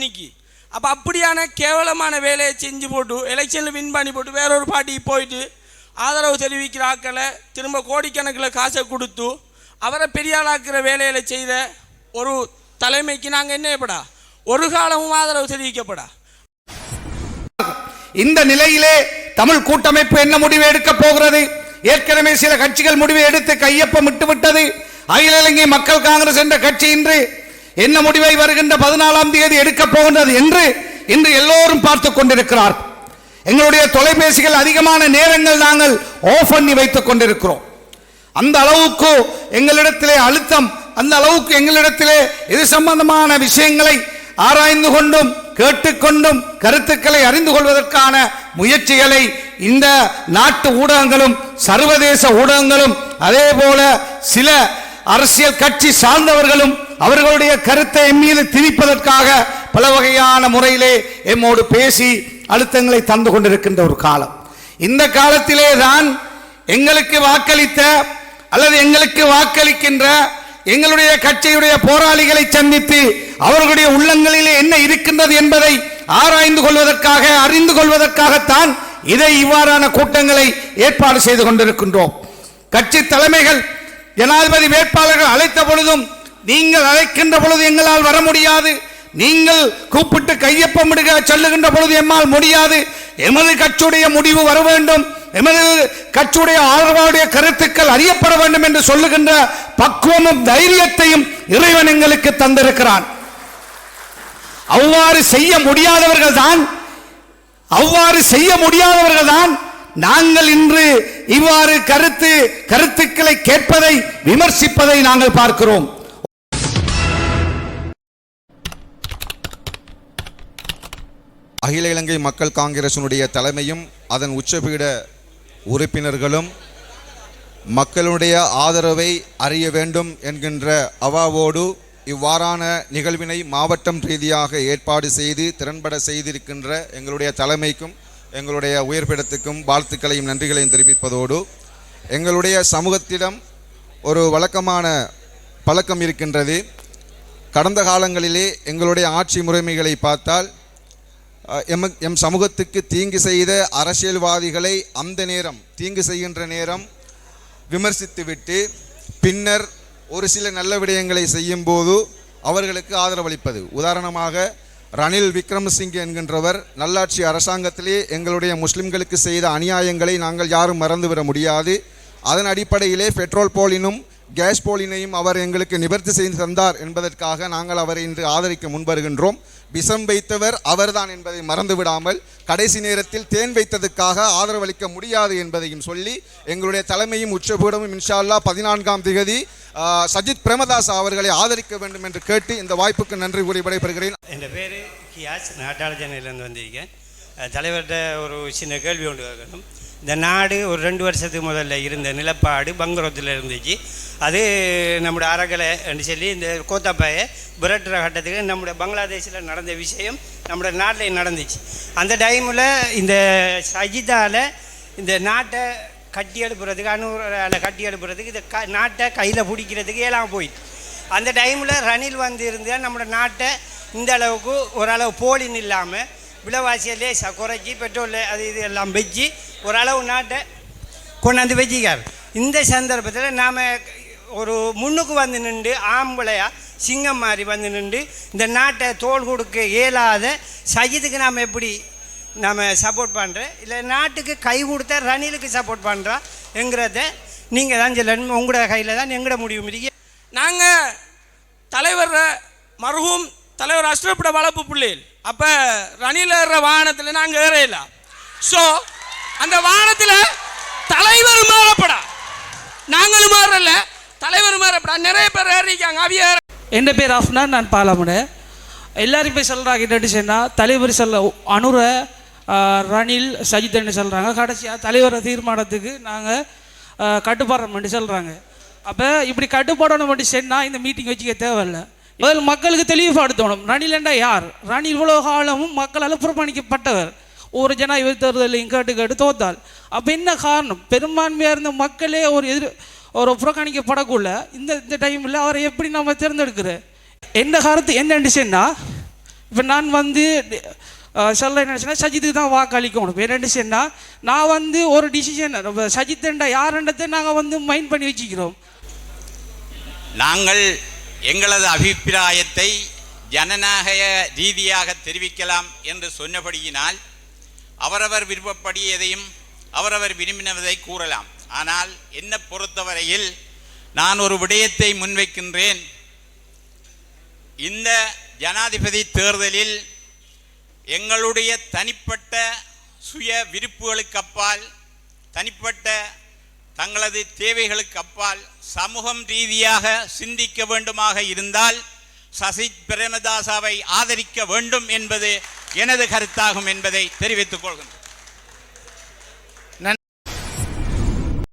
நிற்கி. அப்போ அப்படியான கேவலமான வேலையை செஞ்சு போட்டு எலெக்ஷனில் வின் பண்ணி போட்டு வேறொரு பார்ட்டிக்கு போயிட்டு ஆதரவு தெரிவிக்கிற ஆக்களை திரும்ப கோடிக்கணக்கில் காசை கொடுத்து அவரை பெரியாளாக்குற வேலையில் செய்த ஒரு தலைமைக்கு நாங்கள் என்ன எப்படா ஒரு காலமும் ஆதரவு தெரிவிக்கப்படா. இந்த நிலையிலே தமிழ் கூட்டமைப்பு என்ன முடிவு எடுக்க போகிறது? ஏற்கனவே சில கட்சிகள் முடிவை எடுத்து கையொப்பம் விட்டுவிட்டது. அகில இலங்கை மக்கள் காங்கிரஸ் என்ற கட்சி இன்று என்ன முடிவை வருகின்ற 14ஆம் தேதி எடுக்க போகின்றது என்று இன்று எல்லோரும் பார்த்துக் கொண்டிருக்கிறார். எங்களுடைய தொலைபேசிகள் அதிகமான நேரங்கள் நாங்கள் ஆஃப் பண்ணி வைத்துக் கொண்டிருக்கிறோம். அந்த அளவுக்கு எங்களிடத்திலே அழுத்தம், அந்த அளவுக்கு எங்களிடத்திலே இது சம்பந்தமான விஷயங்களை ஆராய்ந்து கொண்டும் கேட்டுக்கொண்டும் கருத்துக்களை அறிந்து கொள்வதற்கான முயற்சிகளை இந்த நாட்டு ஊடகங்களும் சர்வதேச ஊடகங்களும் அதே போல சில அரசியல் கட்சி சார்ந்தவர்களும் அவர்களுடைய கருத்தை மீது திணிப்பதற்காக பல வகையான முறையிலே எம்மோடு பேசி அழுத்தங்களை தந்து கொண்டிருக்கின்ற ஒரு காலம். இந்த காலத்திலே தான் எங்களுக்கு வாக்களித்த அல்லது எங்களுக்கு வாக்களிக்கின்ற எங்களுடைய கட்சியுடைய போராளிகளை சந்தித்து அவர்களுடைய உள்ளங்களிலே என்ன இருக்கின்றது என்பதை ஆராய்ந்து கொள்வதற்காக அறிந்து கொள்வதற்காகத்தான் இதை இவ்வாறான கூட்டங்களை ஏற்பாடு செய்து கொண்டிருக்கின்றோம். கட்சி தலைமைகள் ஜனாதிபதி வேட்பாளர்கள் அழைத்த பொழுதும் நீங்கள் அழைக்கின்ற பொழுது எங்களால் வர முடியாது, நீங்கள் கூப்பிட்டு கையொப்பமிடுக சொல்லுகின்ற பொழுது எம்மால் முடியாது, எமது கட்சியுடைய முடிவு வர வேண்டும், எமது கட்சியுடைய ஆதரவாளருடைய கருத்துக்கள் அறியப்பட வேண்டும் என்று சொல்லுகின்ற பக்குவமும் தைரியத்தையும் இறைவன் எங்களுக்கு தந்திருக்கிறான். அவ்வாறு செய்ய முடியாதவர்கள் தான் நாங்கள் இன்று இவ்வாறு கருத்துக்களை கேட்பதை விமர்சிப்பதை நாங்கள் பார்க்கிறோம். அகில இலங்கை மக்கள் காங்கிரசினுடைய தலைமையும் அதன் உச்சபீட உறுப்பினர்களும் மக்களுடைய ஆதரவை அறிய வேண்டும் என்கின்ற அவாவோடு இவ்வாறான நிகழ்வினை மாவட்டம் ரீதியாக ஏற்பாடு செய்து திறன்பட செய்திருக்கின்ற எங்களுடைய தலைமைக்கும் எங்களுடைய உயர்பிடத்துக்கும் வாழ்த்துக்களையும் நன்றிகளையும் தெரிவிப்பதோடு எங்களுடைய சமூகத்திடம் ஒரு வழக்கமான பழக்கம் இருக்கின்றது. கடந்த காலங்களிலே எங்களுடைய ஆட்சி முறைமைகளை பார்த்தால் எம் சமூகத்துக்கு தீங்கு செய்த அரசியல்வாதிகளை அந்த நேரம் தீங்கு செய்கின்ற நேரம் விமர்சித்துவிட்டு பின்னர் ஒரு சில நல்ல விடயங்களை செய்யும் போது அவர்களுக்கு ஆதரவளிப்பது. உதாரணமாக ரணில் விக்ரமசிங்கே என்கின்றவர் நல்லாட்சி அரசாங்கத்திலே எங்களுடைய முஸ்லிம்களுக்கு செய்த அநியாயங்களை நாங்கள் யாரும் மறந்துவிட முடியாது. அதன் அடிப்படையிலே பெட்ரோல் போலினும் கேஸ் போலினையும் அவர் எங்களுக்கு நிவர்த்தி செய்து தந்தார் என்பதற்காக நாங்கள் அவரை இன்று ஆதரிக்க முன்வருகின்றோம். விஷம் வைத்தவர் அவர்தான் என்பதை மறந்துவிடாமல் கடைசி நேரத்தில் தேன் வைத்ததுக்காக ஆதரவளிக்க முடியாது என்பதையும் சொல்லி எங்களுடைய தலைமையும் உச்சபூடமும் இன்ஷா அல்லாஹ் 14ஆம் தேதி சஜித் பிரேமதாஸ் அவர்களை ஆதரிக்க வேண்டும் என்று கேட்டு இந்த வாய்ப்புக்கு நன்றி கூறி விடைபெறுகிறேன். என் பேர் கியாஸ், நாட்டாள சென்னையிலேருந்து வந்திருக்கேன். தலைவர்கிட்ட ஒரு சின்ன கேள்வி ஒன்று கேட்கணும். இந்த நாடு ஒரு 2 வருஷத்துக்கு முதல்ல இருந்த நிலப்பாடு பங்குரத்தில் இருந்துச்சு. அது நம்முடைய அறகலை என்று சொல்லி இந்த கோத்தாப்பாயை விரட்டுற கட்டத்துக்கு நம்முடைய பங்களாதேஷில் நடந்த விஷயம் நம்முடைய நாட்டில் நடந்துச்சு. அந்த டைமில் இந்த சஜிதால் இந்த நாட்டை கட்டி எழுப்புறதுக்கு அணூரால் கட்டி எழுப்புறதுக்கு இந்த நாட்டை கையில் பிடிக்கிறதுக்கு ஏலாம் போயிட்டு அந்த டைமில் ரணில் வந்து இருந்தால் நம்மளோட நாட்டை இந்த அளவுக்கு ஓரளவு போலின்னு இல்லாமல் விலைவாசியை லேசாக குறைச்சி பெட்ரோலில் அது இது எல்லாம் வச்சு ஓரளவு நாட்டை கொண்டாந்து வச்சிக்கார். இந்த சந்தர்ப்பத்தில் நாம் ஒரு முன்னுக்கு வந்து நின்று ஆம்பளையா சிங்கம் மாதிரி வந்து நின்று இந்த நாட்டை தோல் கொடுக்க இயலாத சஜித்துக்கு நாம் எப்படி நாம் சப்போர்ட் பண்ணுறேன் இல்லை நாட்டுக்கு கை கொடுத்த ரணிலுக்கு சப்போர்ட் பண்ணுறா என்கிறத நீங்கள் தான் சொல்லணும். உங்களோட கையில் தான் எங்களோட முடிவு இருக்கு. நாங்கள் தலைவர் மருகும் தலைவர் அஷ்ரப்பிட வளர்ப்பு பிள்ளைகள் அப்போ ரணில் ஏறுற வாகனத்தில் நாங்கள் ஏறையில. ஸோ அந்த வாகனத்தில் தலைவர் மாறப்படா, நாங்களும் மாறல, தலைவர் மாறப்படா. நிறைய பேர் ஏறிக்காங்க. அவிய என் பேர் அஃப்னான், நான் பாலாமுட. எல்லாரும் போய் சொல்கிறாங்க என்னட்டு சொன்னால் தலைவர் சொல்ல அனுர ரணில் சஜித்ன்னு சொல்கிறாங்க. கடைசியாக தலைவர் தீர்மானத்துக்கு நாங்கள் கட்டுப்பாடுறோம்னு சொல்கிறாங்க. அப்போ இப்படி கட்டுப்பாடணும் மட்டும் சொன்னால் இந்த மீட்டிங் வச்சுக்க தேவையில்லை. முதல் மக்களுக்கு தெளிவுபடுத்தணும். ரணில்ண்டா யார்? ரணில் இவ்வளோ காலமும் மக்களால் புறக்கணிக்கப்பட்டவர். ஒரு ஜனாதிபதி தேர்தலையும் கேட்டு தோத்தால். அப்போ என்ன காரணம்? பெரும்பான்மையாக இருந்த மக்களே ஒரு புறக்கணிக்கப்படக்குள்ள இந்த டைமில் அவரை எப்படி நம்ம தேர்ந்தெடுக்கிற என்ன கருத்து என்னன்னு சொன்னால் இப்போ நான் வந்து சொல்ல என்ன சொன்னால் சஜித்துக்கு தான் வாக்களிக்கணும். வேறு சொன்னால் நான் வந்து ஒரு டிசிஷன் சஜித்தண்டா யாருன்றதை நாங்கள் வந்து மைண்ட் பண்ணி வச்சுக்கிறோம். நாங்கள் எங்களது அபிப்பிராயத்தை ஜனநாயக ரீதியாக தெரிவிக்கலாம் என்று சொன்னபடியினால் அவரவர் விருப்பப்படி எதையும் அவரவர் விரும்பினதை கூறலாம். ஆனால் என்னை பொறுத்தவரையில் நான் ஒரு விடயத்தை முன்வைக்கின்றேன். இந்த ஜனாதிபதி தேர்தலில் எங்களுடைய தனிப்பட்ட சுய விருப்புகளுக்கு அப்பால், தனிப்பட்ட தங்களது தேவைகளுக்கு அப்பால் சமூகம் ரீதியாக சிந்திக்க வேண்டுமாக இருந்தால் சஜித் பிரேமதாசவை ஆதரிக்க வேண்டும் என்பது எனது கருத்தாகும் என்பதை தெரிவித்துக் கொள்கின்றேன்.